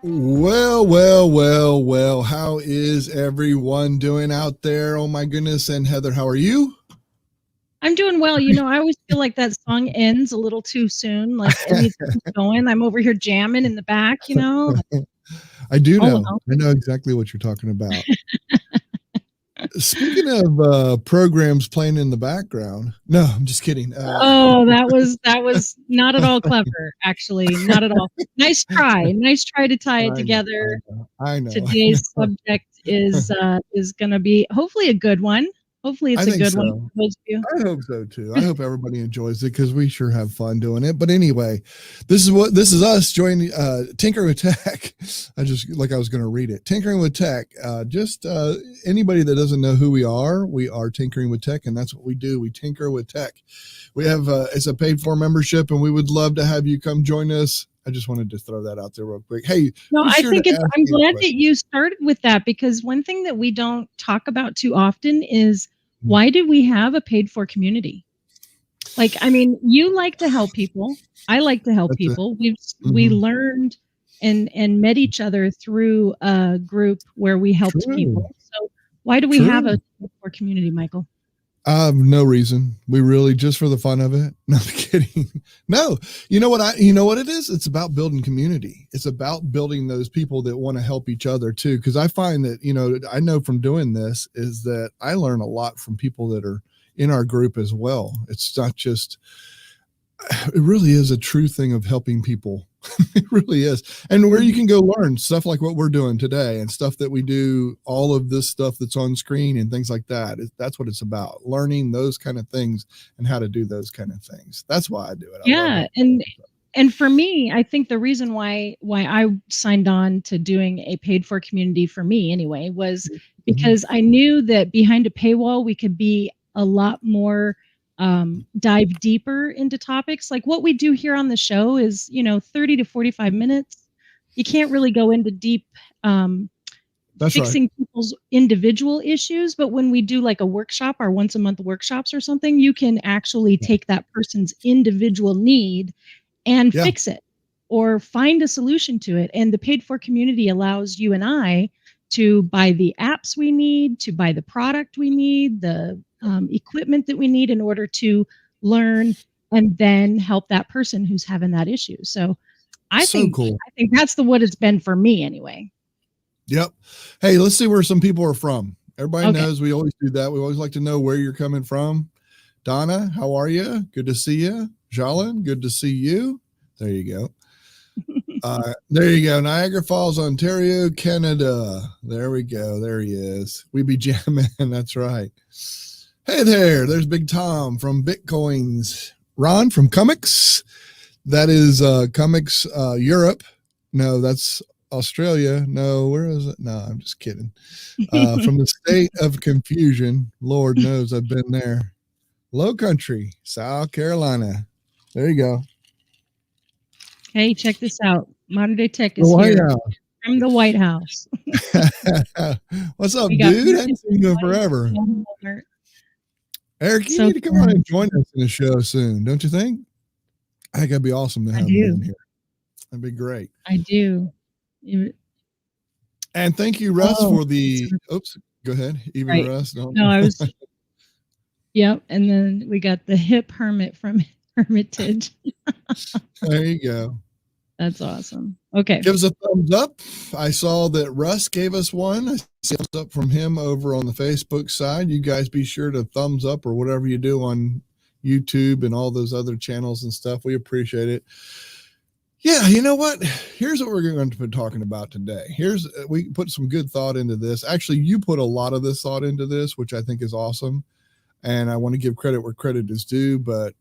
Well. How is everyone doing out there? Oh my goodness. And Heather, how are you? I'm doing well. I always feel like that song ends a little too soon. Like it needs to keep going. I'm over here jamming in the back, I do all know. alone. I know exactly what you're talking about. Speaking of programs playing in the background. No, I'm just kidding. Oh, that was not at all clever, actually. Not at all. Nice try. Nice try to tie it together. I know. Today's subject is going to be hopefully a good one. Hopefully it's I a think good so. one for those of you. I hope so too. I hope everybody enjoys it because we sure have fun doing it. But anyway, this is us joining Tinkering with Tech. I was going to read it. Tinkering with Tech. Anybody that doesn't know who we are Tinkering with Tech, and that's what we do. We tinker with tech. We have it's a paid for membership, and we would love to have you come join us. I just wanted to throw that out there real quick. Hey, no, I think I'm glad that you started with that, because one thing that we don't talk about too often is why do we have a paid for community? Like, I mean, you like to help people. I like to help people. We learned and met each other through a group where we helped people. So why do we have a paid for community, Michael? No reason. We really just for the fun of it. No, I'm kidding. No, you know what it is? It's about building community. It's about building those people that want to help each other too. Cause I find that, I know from doing this is that I learn a lot from people that are in our group as well. It's not just, it really is a true thing of helping people. It really is. And where you can go learn stuff like what we're doing today and stuff that we do, all of this stuff that's on screen and things like that. That's what it's about, learning those kind of things and how to do those kind of things. That's why I do it. Yeah. And for me, I think the reason why I signed on to doing a paid for community, for me anyway, was because I knew that behind a paywall, we could be a lot more dive deeper into topics. Like what we do here on the show is, 30 to 45 minutes. You can't really go into deep fixing people's individual issues. But when we do like a workshop, our once a month workshops or something, you can actually take that person's individual need and fix it or find a solution to it. And the paid for community allows you and I to buy the apps we need, to buy the product we need, the equipment that we need in order to learn and then help that person who's having that issue. So I think that's what it's been for me anyway. Yep. Hey, let's see where some people are from. Everybody knows we always do that. We always like to know where you're coming from. Donna, how are you? Good to see you. Jalin, good to see you. There you go. There you go. Niagara Falls, Ontario, Canada. There we go. There he is. We be jamming. That's right. Hey there. There's Big Tom from Bitcoins. Ron from 𝐞𝐽𝐬𝐽. That is 𝐞𝐽𝐬𝐽 Europe. No, that's Australia. No, where is it? No, I'm just kidding. From the state of confusion. Lord knows I've been there. Low Country, South Carolina. There you go. Hey, check this out. Modern Day Tech is here from the White House. What's up, dude? I haven't seen you in forever. Eric, you need to come on and join us in the show soon, don't you think? I think that'd be awesome to have you in here. That'd be great. I do. And thank you, Russ, for the. Oops, go ahead. Even Russ. No, I was. Yep, and then we got the hip hermit from Hermitage. There you go. That's awesome. Okay. Give us a thumbs up. I saw that Russ gave us one. I see a thumbs up from him over on the Facebook side. You guys be sure to thumbs up or whatever you do on YouTube and all those other channels and stuff. We appreciate it. Yeah, you know what? Here's what we're going to be talking about today. We put some good thought into this. Actually, you put a lot of this thought into this, which I think is awesome. And I want to give credit where credit is due, but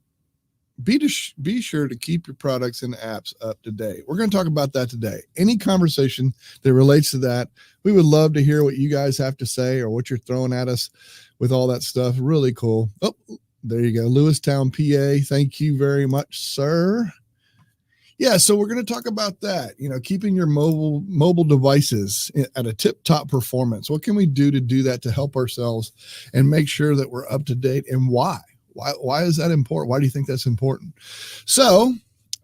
be sure to keep your products and apps up to date. We're going to talk about that today. Any conversation that relates to that, we would love to hear what you guys have to say or what you're throwing at us with all that stuff. Really cool. Oh, there you go. Lewistown, PA. Thank you very much, sir. Yeah, so we're going to talk about that, keeping your mobile devices at a tip-top performance. What can we do to do that to help ourselves and make sure that we're up to date, and why? Why is that important? Why do you think that's important? So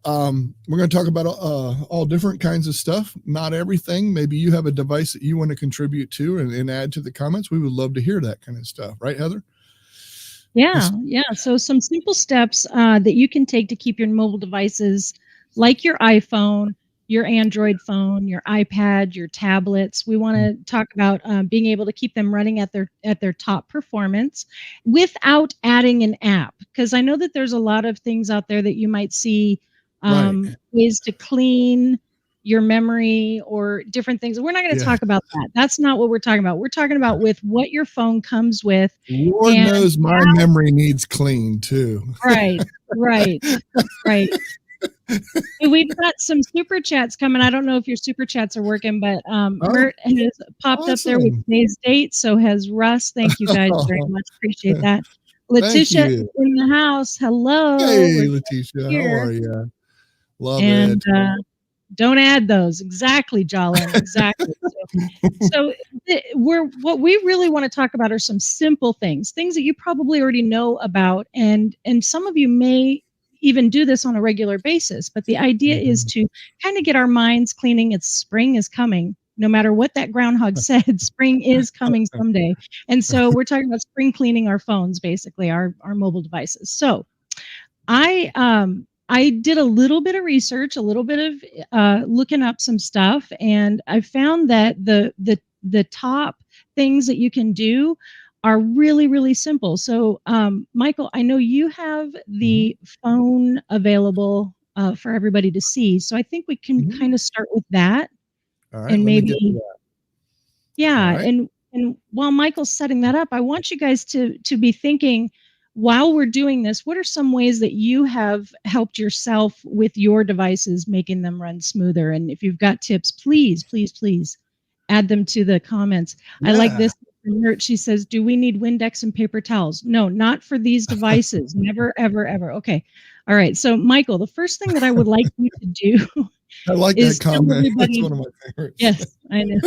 We're going to talk about all different kinds of stuff. Not everything. Maybe you have a device that you want to contribute to and add to the comments. We would love to hear that kind of stuff. Right, Heather? Yeah, yeah. So some simple steps that you can take to keep your mobile devices, like your iPhone, your Android phone, your iPad, your tablets. We want to talk about being able to keep them running at their top performance without adding an app. Because I know that there's a lot of things out there that you might see ways to clean your memory or different things. We're not going to talk about that. That's not what we're talking about. We're talking about with what your phone comes with. Lord knows my memory needs clean too. Right. And we've got some super chats coming. I don't know if your super chats are working, but Mert has popped up there with today's date. So has Russ. Thank you guys very much. Appreciate that. Letitia in the house. Hello. Hey, Letitia. How are you? Love it. Don't add those. Exactly, Jalin. Exactly. So what we really want to talk about are some simple things that you probably already know about, and some of you may even do this on a regular basis. But the idea is to kind of get our minds cleaning. It's spring is coming. No matter what that groundhog said, spring is coming someday. And so we're talking about spring cleaning our phones, basically our mobile devices. So I did a little bit of research, a little bit of looking up some stuff, and I found that the top things that you can do are really, really simple. So, Michael, I know you have the phone available for everybody to see, so I think we can kind of start with that. All right, and maybe, right. and while Michael's setting that up, I want you guys to be thinking, while we're doing this, what are some ways that you have helped yourself with your devices, making them run smoother? And if you've got tips, please add them to the comments. I like this from Mert. She says, do we need Windex and paper towels? No, not for these devices. Never, ever, ever. Okay. All right. So, Michael, the first thing that I would like you to do I like that comment. That's one of my favorites. Yes, I know.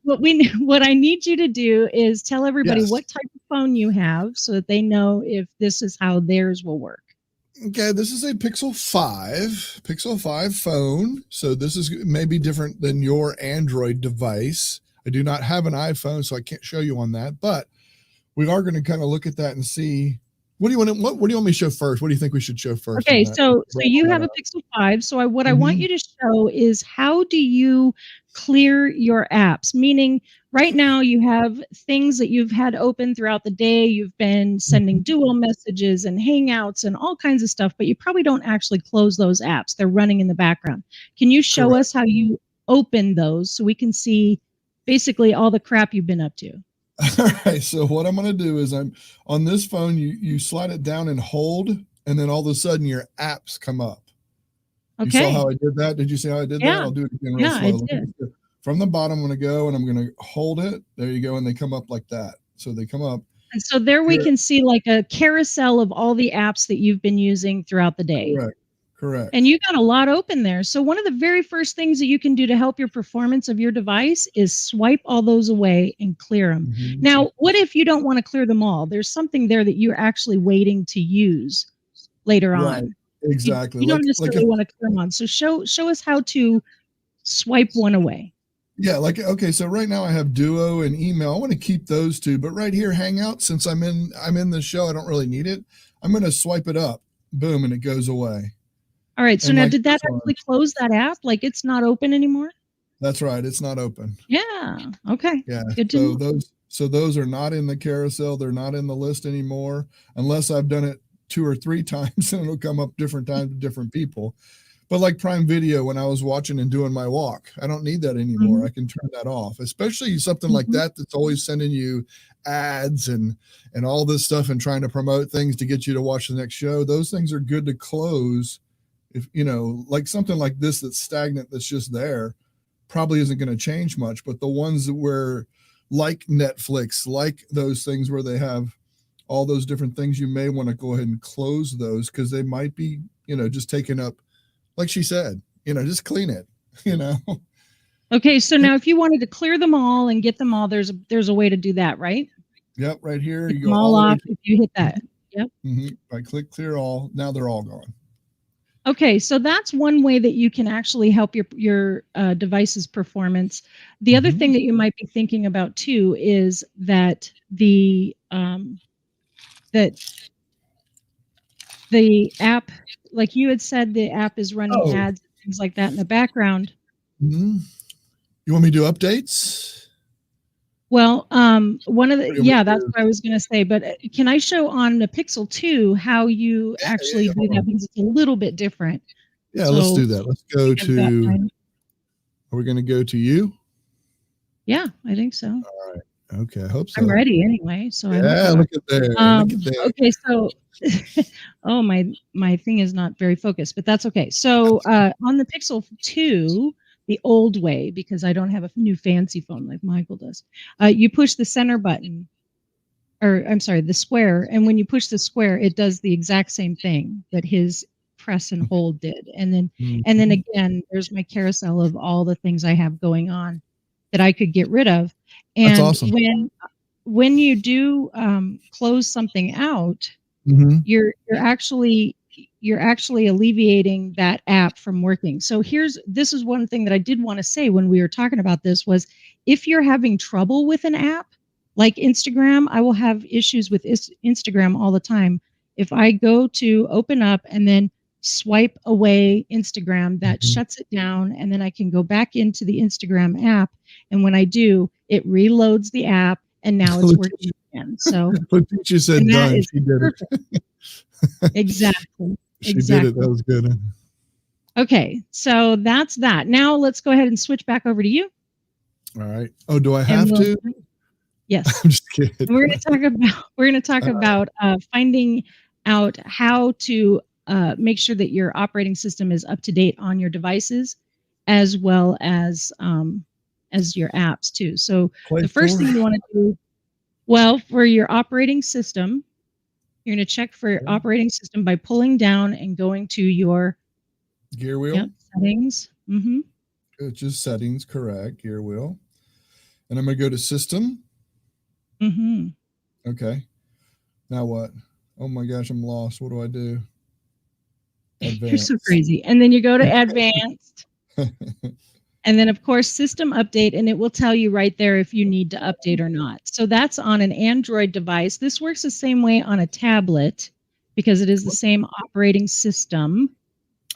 What I need you to do is tell everybody what type of phone you have so that they know if this is how theirs will work. Okay, this is a Pixel 5 phone. So this is maybe different than your Android device. I do not have an iPhone, so I can't show you on that, but we are going to kind of look at that and see. What do you want me to show first? What do you think we should show first? Okay, so you have a Pixel 5. So what I want you to show is, how do you clear your apps? Meaning, right now you have things that you've had open throughout the day. You've been sending dual messages and Hangouts and all kinds of stuff, but you probably don't actually close those apps. They're running in the background. Can you show us how you open those so we can see basically all the crap you've been up to? All right, so what I'm going to do is, I'm on this phone, you slide it down and hold, and then all of a sudden your apps come up. Okay. You saw how I did that? Did you see how I did that? I'll do it again real slow. I did. From the bottom, I'm going to go and I'm going to hold it. There you go, and they come up like that. So they come up. And so there we can see like a carousel of all the apps that you've been using throughout the day. Correct. And you got a lot open there. So one of the very first things that you can do to help your performance of your device is swipe all those away and clear them. Now, what if you don't want to clear them all? There's something there that you're actually waiting to use later on. Exactly. You don't necessarily want to clear them on. So show us how to swipe one away. Yeah, okay, so right now I have Duo and email. I want to keep those two, but right here, Hangout, since I'm in the show, I don't really need it. I'm going to swipe it up. Boom, and it goes away. All right. So now, did that actually close that app? Like, it's not open anymore? That's right. It's not open. Yeah. Okay. Yeah. Good to know. Those are not in the carousel. They're not in the list anymore, unless I've done it 2 or 3 times, and it'll come up different times to different people. But like Prime Video, when I was watching and doing my walk, I don't need that anymore. I can turn that off, especially something like that that's always sending you ads and all this stuff and trying to promote things to get you to watch the next show. Those things are good to close. If like something like this that's stagnant, that's just there, probably isn't going to change much. But the ones that were like Netflix, like those things where they have all those different things, you may want to go ahead and close those, because they might be, just taking up, like she said, just clean it, Okay, so now if you wanted to clear them all and get them all, there's a way to do that, right? Yep, right here. You go all off if you hit that. Yep. If I click clear all, now they're all gone. Okay, so that's one way that you can actually help your device's performance. The other thing that you might be thinking about too is that that the app, like you had said, the app is running ads and things like that in the background. You want me to do updates? Well, one of the, that's what I was going to say, but can I show on the Pixel 2 how you actually do that, because it's a little bit different. Yeah, let's do that. Let's go to, are we going to go to you? Yeah, I think so. All right. Okay, I hope so. I'm ready anyway, so yeah, look at there. Look at there. Okay, so oh, my thing is not very focused, but that's okay. So on the Pixel 2, the old way, because I don't have a new fancy phone like Michael does, you push the center button, or I'm sorry, the square, and when you push the square, it does the exact same thing that his press and hold did. And then again, there's my carousel of all the things I have going on that I could get rid of. And that's awesome. When you do close something out, you're actually alleviating that app from working. So this is one thing that I did want to say when we were talking about this was, if you're having trouble with an app like Instagram, I will have issues with Instagram all the time. If I go to open up and then swipe away Instagram, that shuts it down, and then I can go back into the Instagram app, and when I do, it reloads the app, and now it's working again. So what you said done, she did it. Exactly. She did it. That was good. Okay, so that's that. Now let's go ahead and switch back over to you. All right. Oh, do I have to? Yes. I'm just kidding. We're going to talk about finding out how to make sure that your operating system is up to date on your devices, as well as your apps too. So the first thing you want to do, well, for your operating system, you're going to check for your operating system by pulling down and going to your gear wheel. Yep, settings. It's just settings, correct. Gear wheel. And I'm going to go to system. Okay. Now what? Oh my gosh, I'm lost. What do I do? Advanced. You're so crazy. And then you go to advanced. And then, of course, system update, and it will tell you right there if you need to update or not. So that's on an Android device. This works the same way on a tablet because it is the same operating system.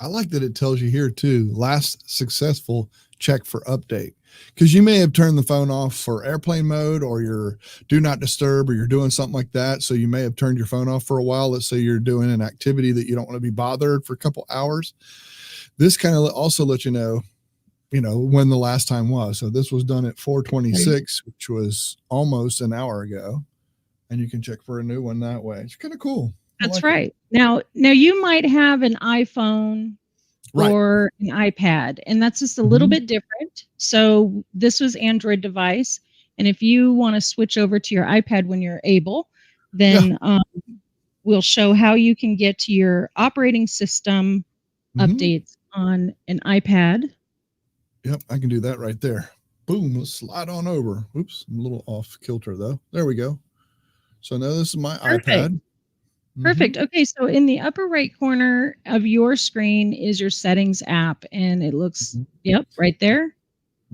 I like that it tells you here, too, last successful check for update. Because you may have turned the phone off for airplane mode, or your do not disturb, or you're doing something like that. So you may have turned your phone off for a while. Let's say you're doing an activity that you don't want to be bothered for a couple hours. This kind of also lets you know when the last time was. So this was done at 4:26, which was almost an hour ago, and you can check for a new one that way. It's kind of cool. That's right. Now you might have an iPhone or an iPad, and that's just a little bit different. So this was Android device, and if you want to switch over to your iPad when you're able, then we'll show how you can get to your operating system updates on an iPad. Yep, I can do that right there. Boom, let's slide on over. Oops, I'm a little off kilter though. There we go. So now this is my iPad. Perfect. Okay, so in the upper right corner of your screen is your settings app, and it looks, right there.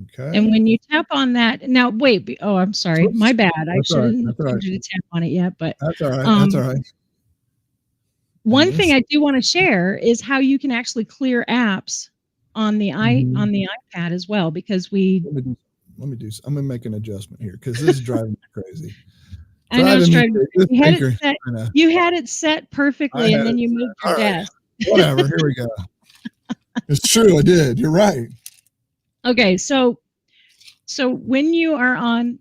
Okay. And when you tap on that, now wait, oh, I'm sorry, my bad. I shouldn't have you to tap on it yet, but that's all right. That's all right. One thing I do want to share is how you can actually clear apps on the on the iPad as well, because let me do. I'm gonna make an adjustment here because this is driving me crazy. I know it's driving. You had it set perfectly, and then you moved your desk. Whatever. Here we go. It's true. I did. You're right. Okay, so when you are on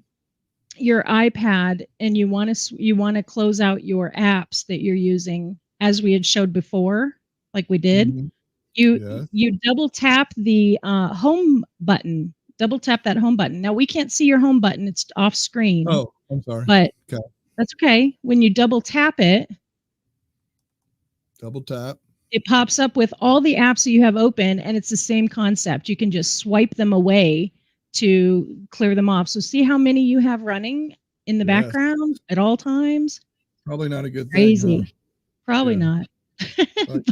your iPad and you want to close out your apps that you're using, as we had showed before, like we did, you double tap the home button. Double tap that home button. Now we can't see your home button; it's off screen. Oh, I'm sorry. But that's okay. When you double tap it, it pops up with all the apps that you have open, and it's the same concept. You can just swipe them away to clear them off. So see how many you have running in the background at all times? Probably not a good thing. Crazy. Probably not.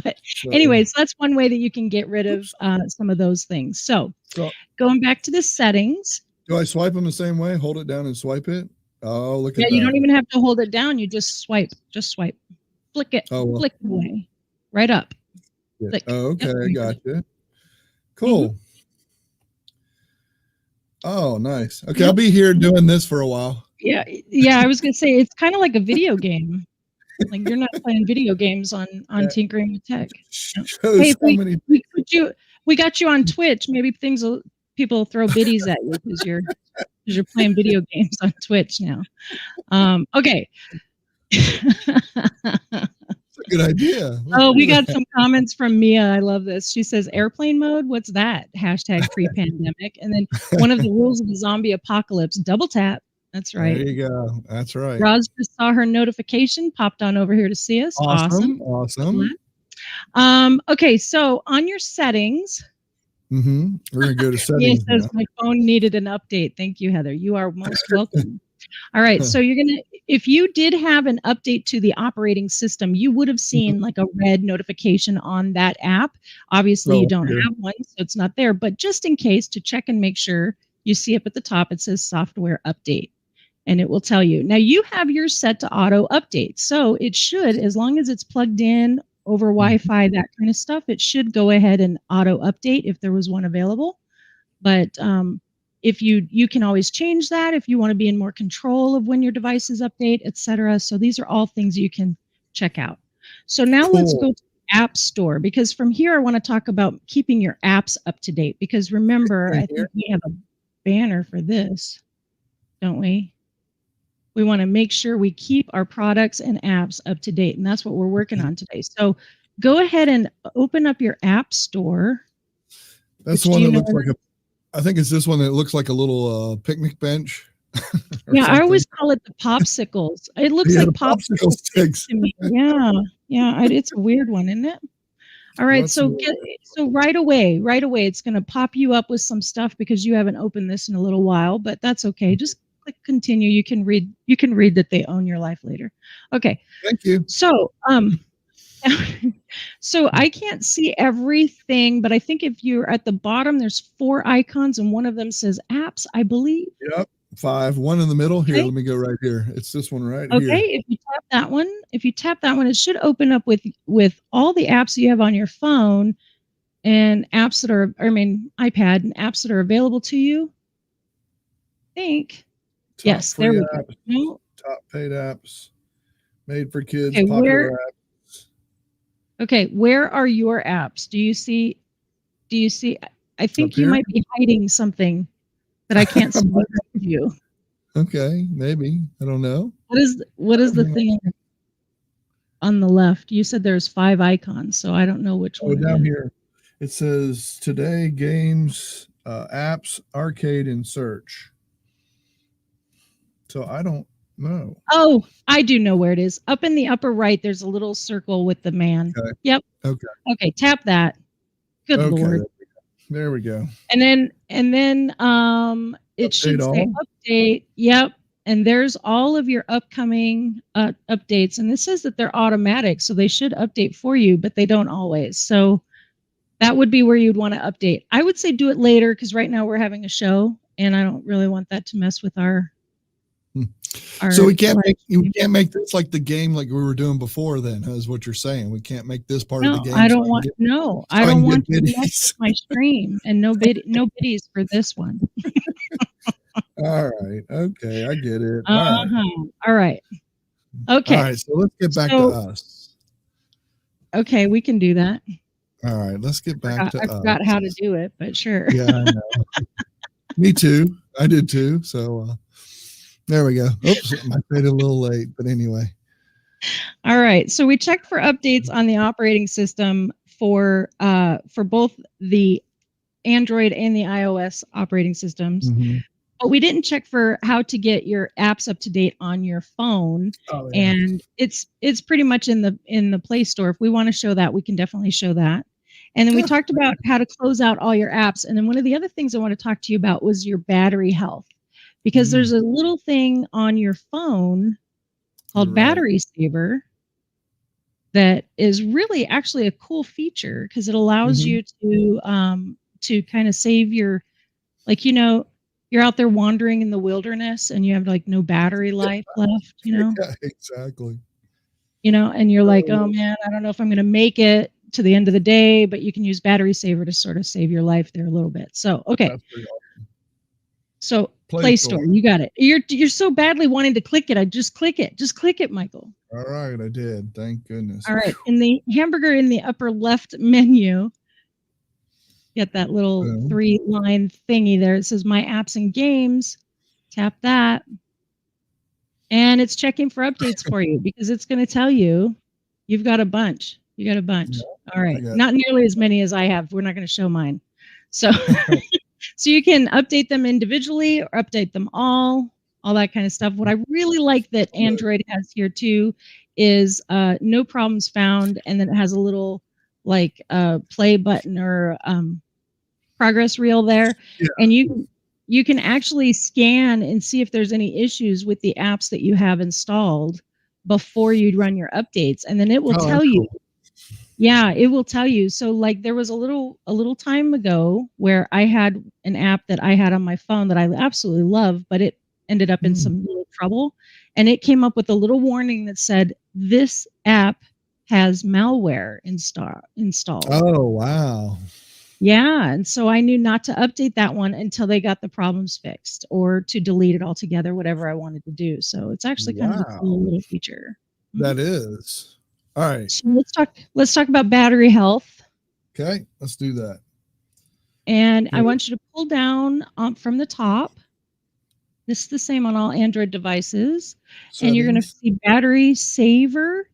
But anyway, so that's one way that you can get rid of some of those things. So going back to the settings. Do I swipe them the same way? Hold it down and swipe it? Oh, look at that. Yeah, you don't even have to hold it down. You just swipe. Just swipe. Flick it. Oh, well. Flick away. Right up. Yeah. Flick. Oh, okay. Yep. I got you. Cool. Oh, nice. Okay, I'll be here doing this for a while. Yeah. Yeah, I was going to say, it's kind of like a video game. Like you're not playing video games on Tinkering with Tech. Hey, we got you on Twitch. Maybe people will throw biddies at you because you're playing video games on Twitch now. Okay. That's a good idea. We got some comments from Mia. I love this. She says, airplane mode, what's that? # pre-pandemic. And then one of the rules of the zombie apocalypse, double tap. That's right. There you go. That's right. Roz just saw her notification, popped on over here to see us. Awesome. Okay, so on your settings. We're going to go to settings. Mia says, my phone needed an update. Thank you, Heather. You are most welcome. All right, so if you did have an update to the operating system, you would have seen like a red notification on that app. Obviously, you don't have one, so it's not there. But just in case, to check and make sure, you see up at the top, it says software update, and it will tell you. Now, you have yours set to auto update, so it should, as long as it's plugged in over Wi-Fi, that kind of stuff, it should go ahead and auto update if there was one available. But if you can always change that if you want to be in more control of when your devices update, etc. So these are all things you can check out. So now let's go to the App Store, because from here I want to talk about keeping your apps up to date. Because remember, I think we have a banner for this, don't we? We want to make sure we keep our products and apps up to date, and that's what we're working on today. So go ahead and open up your App Store. That's the one that looks like I think it's this one that looks like a little picnic bench. Yeah, I always call it the popsicles. It looks like popsicle sticks to me. Yeah, it's a weird one, isn't it? All right, so right away, it's going to pop you up with some stuff because you haven't opened this in a little while, but that's okay. Just click continue. You can read that they own your life later. Okay. Thank you. So, so I can't see everything, but I think if you're at the bottom, there's 4 icons and one of them says apps, I believe. Yep. 5, one in the middle. Here, let me go right here. It's this one right here. Okay, if you tap that one, it should open up with all the apps you have on your phone and apps that are, iPad, and apps that are available to you. I think. Yes, there we go. No. Top paid apps, made for kids, popular apps. Okay, where are your apps? Do you see? I think you might be hiding something that I can't see behind you. Okay, maybe. I don't know. What is the thing on the left? You said there's 5 icons, so I don't know which one. Oh, down here. It says today, games, apps, arcade, and search. So I don't know. Oh, I do know where it is. Up in the upper right, there's a little circle with the man. Okay. Yep. Okay, tap that. Good Lord. There we go. And then it should say update. Yep. And there's all of your upcoming updates. And this says that they're automatic, so they should update for you, but they don't always. So that would be where you'd want to update. I would say do it later, because right now we're having a show and I don't really want that to mess with our so we can't make this like the game like we were doing before. Then is what you're saying? We can't make this part of the game. I don't want to mess with my stream, and no biddies for this one. All right. Okay, I get it. All right. Okay. All right. So let's get back to us. Okay, we can do that. All right. Let's get back to us. I forgot how to do it, but sure. Yeah, I know. Me too. I did too. So. There we go. Oops, I made it a little late, but anyway. All right. So we checked for updates on the operating system for both the Android and the iOS operating systems. But we didn't check for how to get your apps up to date on your phone. Oh, yeah. And it's pretty much in the Play Store. If we want to show that, we can definitely show that. And then we talked about how to close out all your apps. And then one of the other things I want to talk to you about was your battery health. Because there's a little thing on your phone called Battery Saver. that is really actually a cool feature because it allows you to kind of save your, like, you're out there wandering in the wilderness and you have like no battery life left, Yeah, exactly. and you're like, oh man, I don't know if I'm going to make it to the end of the day, but you can use Battery Saver to sort of save your life there a little bit. So, okay. That's pretty awesome. So Play Store, you got it. You're so badly wanting to click it. I just click it. Just click it, Michael. All right, I did. Thank goodness. All right. In the hamburger in the upper left menu, get that little 3-line thingy there. It says My Apps and Games. Tap that. And it's checking for updates for you because it's going to tell you you've got a bunch. You got a bunch. Yeah, all right. Not nearly as many as I have. We're not going to show mine. So so you can update them individually or update them all that kind of stuff. What I really like that Android has here too is no problems found, and then it has a little like play button or progress reel there, and you can actually scan and see if there's any issues with the apps that you have installed before you run your updates, and then it will tell you. Yeah, it will tell you. So like there was a little time ago where I had an app that I had on my phone that I absolutely love, but it ended up in some little trouble, and it came up with a little warning that said this app has malware installed. Oh, wow. Yeah, and so I knew not to update that one until they got the problems fixed or to delete it altogether, whatever I wanted to do. So it's actually kind of a cool little feature. That is. All right. So let's talk about battery health. Okay, let's do that. And I want you to pull down from the top. This is the same on all Android devices. Settings. And you're going to see Battery Saver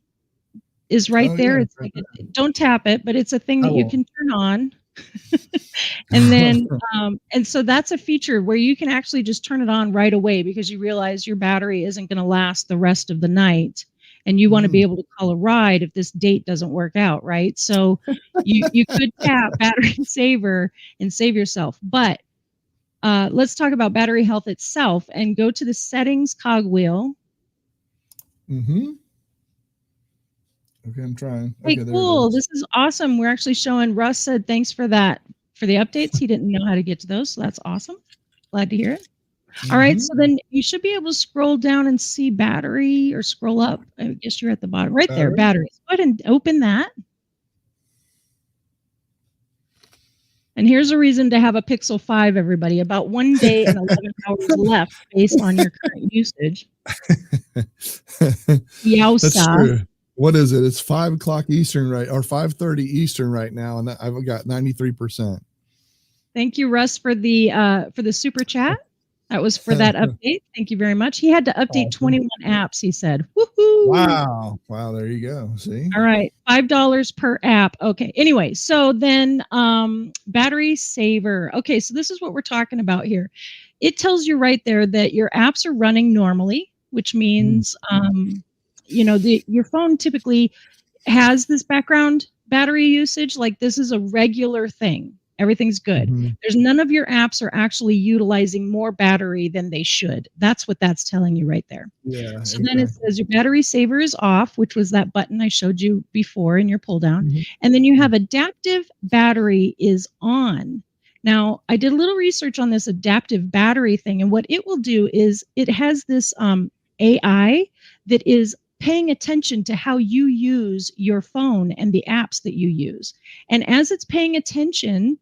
is right there. It's like don't tap it, but it's a thing that you can turn on. And then and so that's a feature where you can actually just turn it on right away because you realize your battery isn't going to last the rest of the night, and you want to be able to call a ride if this date doesn't work out, right? So you could tap Battery Saver and save yourself. But let's talk about battery health itself and go to the settings cogwheel. Okay, I'm trying. Hey, okay, cool. This is awesome. We're actually showing, Russ said thanks for that, for the updates. He didn't know how to get to those, so that's awesome. Glad to hear it. All right, so then you should be able to scroll down and see battery, or scroll up. I guess you're at the bottom. Right there, batteries. Go ahead and open that. And here's a reason to have a Pixel 5, everybody. About 1 day and 11 hours left based on your current usage. That's true. What is it? It's 5 o'clock Eastern, right? Or 5:30 Eastern right now, and I've got 93%. Thank you, Russ, for the super chat. That was for that update. Thank you very much. He had to update 21 apps, he said. Woohoo! Wow. Wow, there you go. See? All right. $5 per app. Okay. Anyway, so then Battery Saver. Okay, so this is what we're talking about here. It tells you right there that your apps are running normally, which means your phone typically has this background battery usage. Like this is a regular thing. Everything's good. There's none of your apps are actually utilizing more battery than they should. That's what that's telling you right there. Yeah. So then it says your battery saver is off, which was that button I showed you before in your pull down. And then you have adaptive battery is on. Now, I did a little research on this adaptive battery thing, and what it will do is it has this AI that is paying attention to how you use your phone and the apps that you use. And as it's paying attention,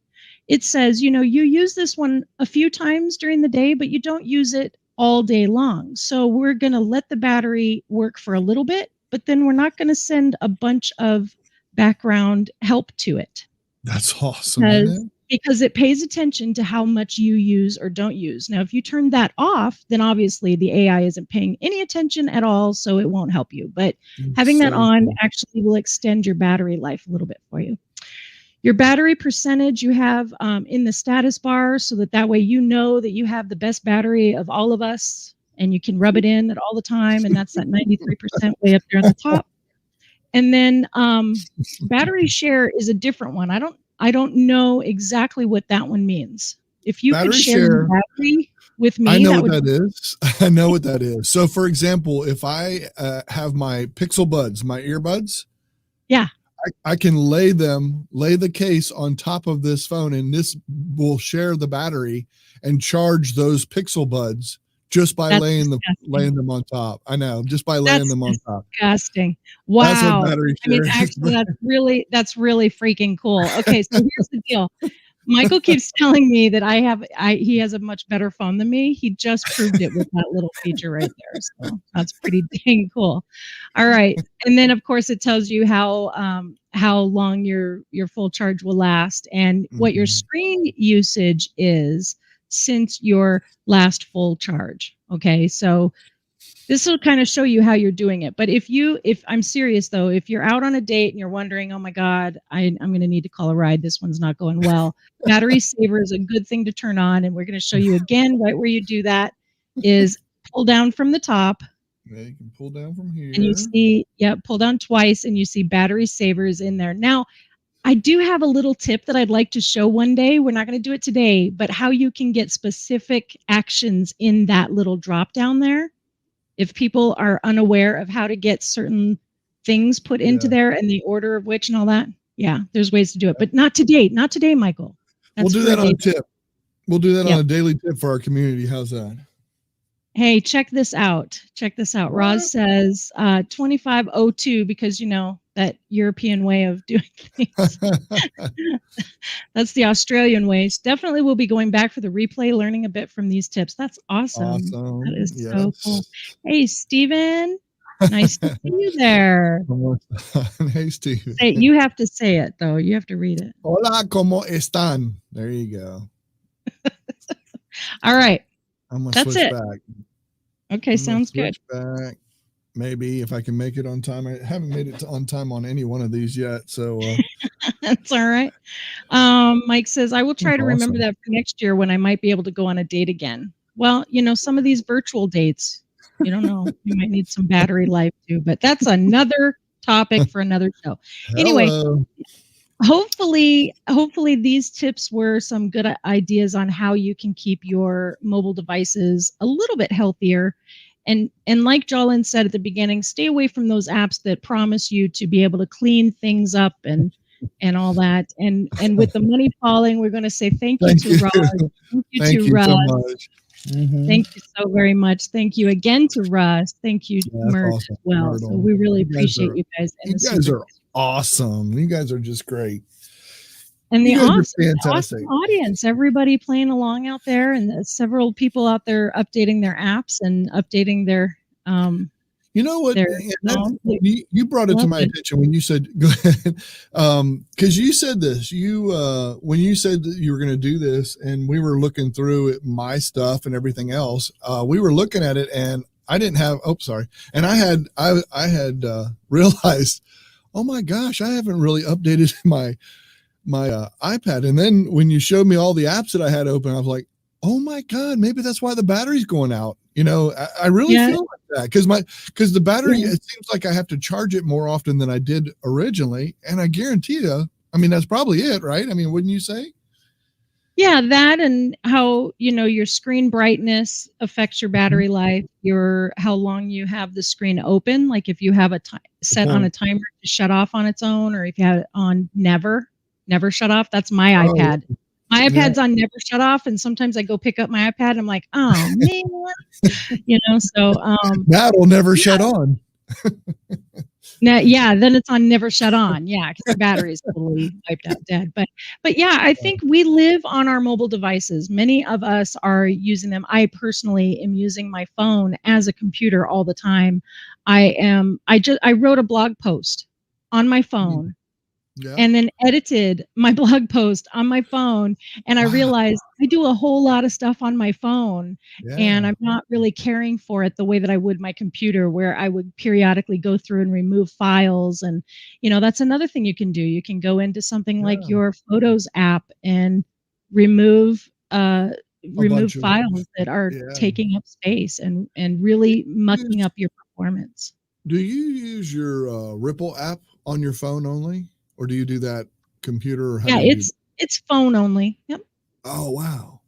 it says, you use this one a few times during the day, but you don't use it all day long. So we're going to let the battery work for a little bit, but then we're not going to send a bunch of background help to it. That's awesome. Because it pays attention to how much you use or don't use. Now, if you turn that off, then obviously the AI isn't paying any attention at all, so it won't help you. But having that on actually will extend your battery life a little bit for you. Your battery percentage you have in the status bar, so that way you know that you have the best battery of all of us, and you can rub it in at all the time, and that's that 93% way up there on the top. And then battery share is a different one. I don't know exactly what that one means. If you could share your battery with me, I know what that is. I know what that is. So, for example, if I have my Pixel Buds, my earbuds, Yeah. I can lay the case on top of this phone, and this will share the battery and charge those Pixel Buds just by That's laying disgusting. them on top. I know, just by laying That's them on top. disgusting. That's what Wow. battery I mean, share is. actually, that's really freaking cool. Okay, so here's the deal. Michael keeps telling me that he has a much better phone than me. He just proved it with that little feature right there. So that's pretty dang cool. All right. And then of course it tells you how long your full charge will last and what your screen usage is since your last full charge. Okay. So this will kind of show you how you're doing it. But if I'm serious though, if you're out on a date and you're wondering, oh my God, I'm going to need to call a ride. This one's not going well. Battery saver is a good thing to turn on. And we're going to show you again, right where you do that is pull down from the top. Yeah, you can pull down from here. And you see, pull down twice and you see battery savers in there. Now, I do have a little tip that I'd like to show one day. We're not going to do it today, but how you can get specific actions in that little drop down there. If people are unaware of how to get certain things put into there and the order of which and all that, there's ways to do it, but not today, Michael. We'll do that on a tip. We'll do that on a daily tip for our community. How's that? Hey, check this out. What? Roz says 2502 because you know that European way of doing things. That's the Australian way. Definitely we'll be going back for the replay, learning a bit from these tips. That's awesome. That is so cool. Hey, Steven. Nice to see you there. Hey, Steven. You have to say it, though. You have to read it. Hola, ¿cómo están? There you go. All right. I'm going to switch back. Okay, sounds good. Back. Maybe if I can make it on time. I haven't made it on time on any one of these yet, so that's all right. Mike says I will try to remember that for next year when I might be able to go on a date again. Well, you know, some of these virtual dates, you don't know, you might need some battery life too, but that's another topic for another show. Anyway, hopefully these tips were some good ideas on how you can keep your mobile devices a little bit healthier. And like Jolyn said at the beginning, stay away from those apps that promise you to be able to clean things up and all that. And with the money falling, we're going to say thank you to Russ. Thank you to Russ. So much. Thank you so very much. Thank you again to Russ. Thank you, Mert, as well. So we really appreciate you guys. You guys are awesome. You guys are just great. And the awesome audience, everybody playing along out there, and several people out there updating their apps and updating their. You know what? You brought it to my attention when you said, "Go ahead," because you said this. When you said that you were going to do this, and we were looking through it, my stuff and everything else. We were looking at it, and I didn't have. Oh, sorry. And I had realized, oh my gosh, I haven't really updated my iPad. And then when you showed me all the apps that I had open, I was like, oh my God, maybe that's why the battery's going out. You know, I really feel like that because the battery, it seems like I have to charge it more often than I did originally. And I guarantee you, I mean, that's probably it, right? I mean, wouldn't you say? Yeah, that and how, you know, your screen brightness affects your battery life, how long you have the screen open. Like if you have a set on a timer to shut off on its own, or if you have it on never shut off. That's my iPad. My iPad's on never shut off, and sometimes I go pick up my iPad and I'm like, oh man, you know. So that'll never shut on. Now, then it's on never shut on. Yeah, because the battery is totally wiped out, dead. But yeah, I think we live on our mobile devices. Many of us are using them. I personally am using my phone as a computer all the time. I wrote a blog post on my phone. And then edited my blog post on my phone. And I realized I do a whole lot of stuff on my phone and I'm not really caring for it the way that I would my computer, where I would periodically go through and remove files. And, you know, that's another thing you can do. You can go into something like your Photos app and remove files that are taking up space and really mucking up your performance. Do you use your Ripple app on your phone only? Or do you do that computer? Or it's phone only. Yep. Oh, wow.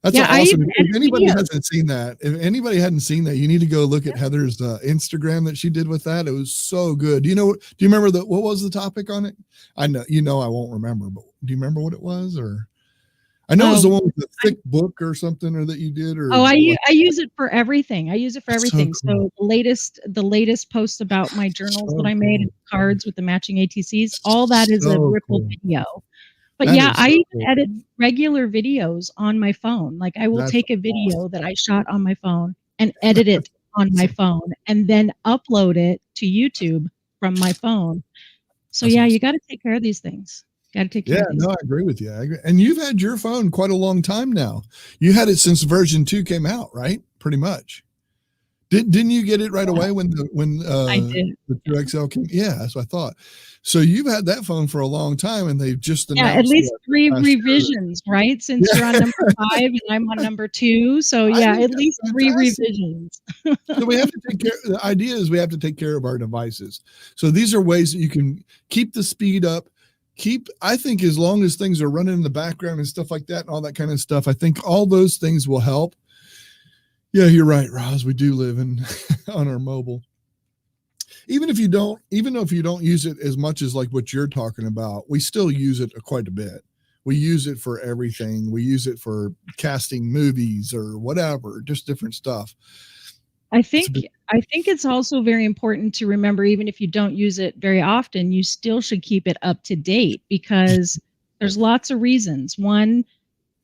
That's Yeah, I awesome. even If edit anybody videos. hasn't seen that, if anybody hadn't seen that, you need to go look at Heather's Instagram that she did with that. It was so good. Do you remember what was the topic on it? I know, I won't remember, but do you remember what it was? Or I know it was the Oh, one with the I thick book or something, or that you did, or Oh, like, I use it for everything. I use it for that's so everything. cool. So the latest post about my journals that So I made cool. and cards with the matching ATCs, all that is a So Ripple cool. video. But That yeah, is I so even cool. edit regular videos on my phone. Like I will That's take a video awesome. that I shot on my phone and edit it on my Awesome. phone and then upload it to YouTube from my phone. So That's yeah, you awesome. got to take care of these things. Got to take care Yeah, of these. no, I agree with you. I agree. And you've had your phone quite a long time now. You had it since version 2 came out, right? Pretty much. Didn't you get it right Yeah, away when I did. the Yeah. 2XL came? Yeah, that's what I thought. So you've had that phone for a long time, and they've just Yeah, at announced least what, 3 last year. revisions, right? Since you're on Yeah, number 5 and I'm on number 2, so I yeah, think at that's least 3 fantastic. revisions. So we have to take care. The idea is we have to take care of our devices. So these are ways that you can keep the speed up. I think as long as things are running in the background and stuff like that and all that kind of stuff, I think all those things will help. Yeah, you're right, Roz. We do live in on our mobile. Even if you don't, even if you don't use it as much as like what you're talking about, we still use it quite a bit. We use it for everything. We use it for casting movies or whatever, just different stuff. I It's a think bit, I think it's also very important to remember, even if you don't use it very often, you still should keep it up to date because there's lots of reasons. One,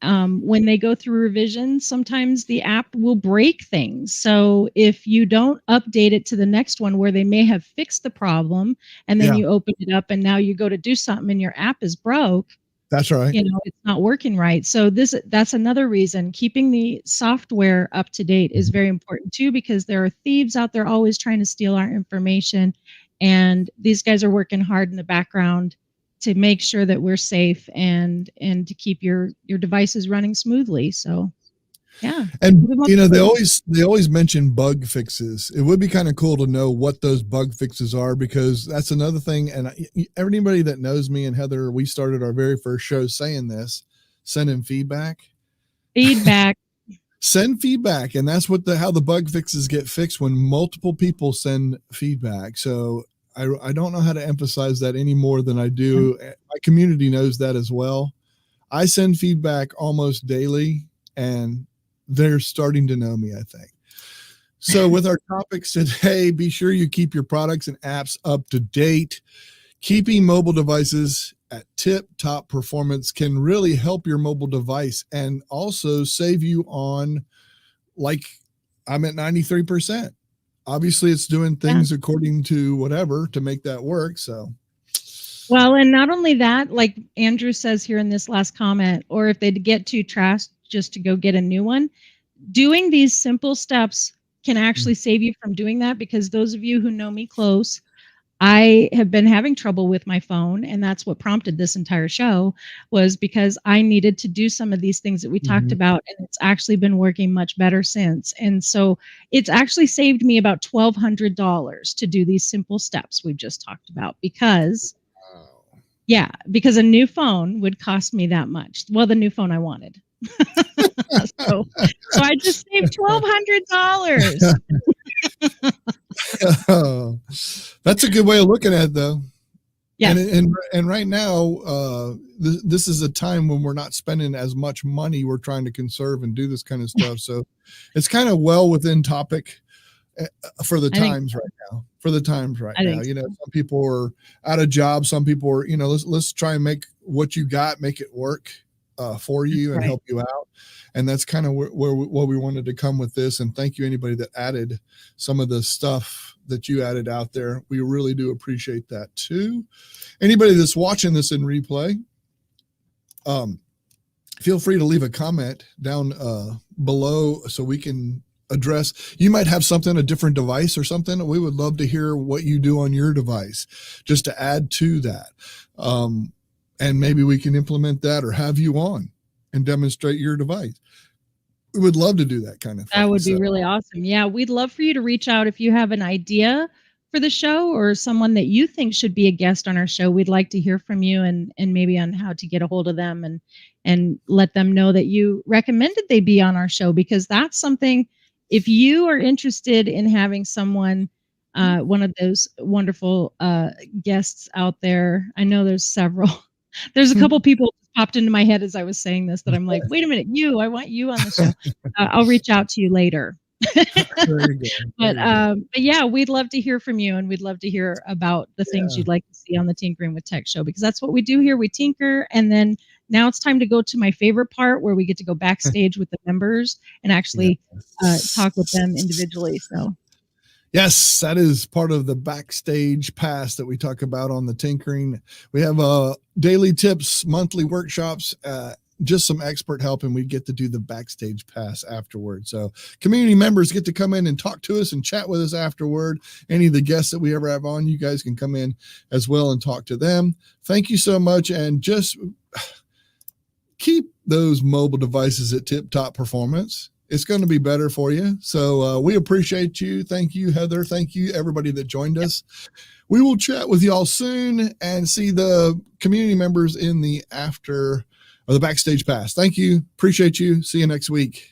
when they go through revisions, sometimes the app will break things. So if you don't update it to the next one where they may have fixed the problem, and then yeah, you open it up and now you go to do something and your app is broke, that's right. it's not working right. So that's another reason keeping the software up to date is very important too, because there are thieves out there always trying to steal our information, and these guys are working hard in the background to make sure that we're safe and to keep your devices running smoothly. So yeah, And keep them up you know, to date. they always mention bug fixes. It would be kind of cool to know what those bug fixes are, because that's another thing. And everybody that knows me and Heather, we started our very first show saying this: sending feedback. Feedback. Send feedback, and that's how the bug fixes get fixed, when multiple people send feedback. So I don't know how to emphasize that any more than I do. My community knows that as well. I send feedback almost daily, and they're starting to know me, I think. So with our topics today, be sure you keep your products and apps up to date. Keeping mobile devices at tip-top performance can really help your mobile device and also save you on, like, I'm at 93%. Obviously, it's doing Yeah. things according to whatever to make that work. So, Well, and not only that, like Andrew says here in this last comment, or if they get too trashed, just to go get a new one, doing these simple steps can actually save you from doing that, because those of you who know me close, I have been having trouble with my phone, and that's what prompted this entire show, was because I needed to do some of these things that we talked mhm. about, and it's actually been working much better since. And so it's actually saved me about $1,200 to do these simple steps we've just talked about, because yeah, because a new phone would cost me that much. Well, the new phone I wanted. so so I just saved $1,200. That's a good way of looking at it, though. Yes, And right now, this is a time when we're not spending as much money. We're trying to conserve and do this kind of stuff. So it's kind of well within topic for the I think times right now. For the times right I now, think so. some people are out of jobs. Some people are, let's try and make what you got, make it work for That's you and right. help you out. And that's kind of where we wanted to come with this. And thank you, anybody that added some of the stuff that you added out there. We really do appreciate that too. Anybody that's watching this in replay, feel free to leave a comment down below so we can address. You might have something, a different device or something. We would love to hear what you do on your device, just to add to that. And maybe we can implement that or have you on and demonstrate your device. We would love to do that kind of That thing. would be So really awesome. Yeah, we'd love for you to reach out if you have an idea for the show or someone that you think should be a guest on our show, we'd like to hear from you and maybe on how to get a hold of them and let them know that you recommended they be on our show, because that's something, if you are interested in having someone, one of those wonderful guests out there, I know there's several. There's a couple people popped into my head as I was saying this that I'm like, wait a minute, I want you on the show. I'll reach out to you later. Very good. But yeah, we'd love to hear from you, and we'd love to hear about the things you'd like to see on the Tinkering with Tech show, because that's what we do here. We tinker, and then now it's time to go to my favorite part, where we get to go backstage with the members and actually talk with them individually. So yes, that is part of the backstage pass that we talk about on the Tinkering. We have daily tips, monthly workshops, just some expert help, and we get to do the backstage pass afterward. So community members get to come in and talk to us and chat with us afterward. Any of the guests that we ever have on, you guys can come in as well and talk to them. Thank you so much, and just keep those mobile devices at tip-top performance. It's going to be better for you. So we appreciate you. Thank you, Heather. Thank you, everybody that joined us. We will chat with y'all soon and see the community members in the after or the backstage pass. Thank you. Appreciate you. See you next week.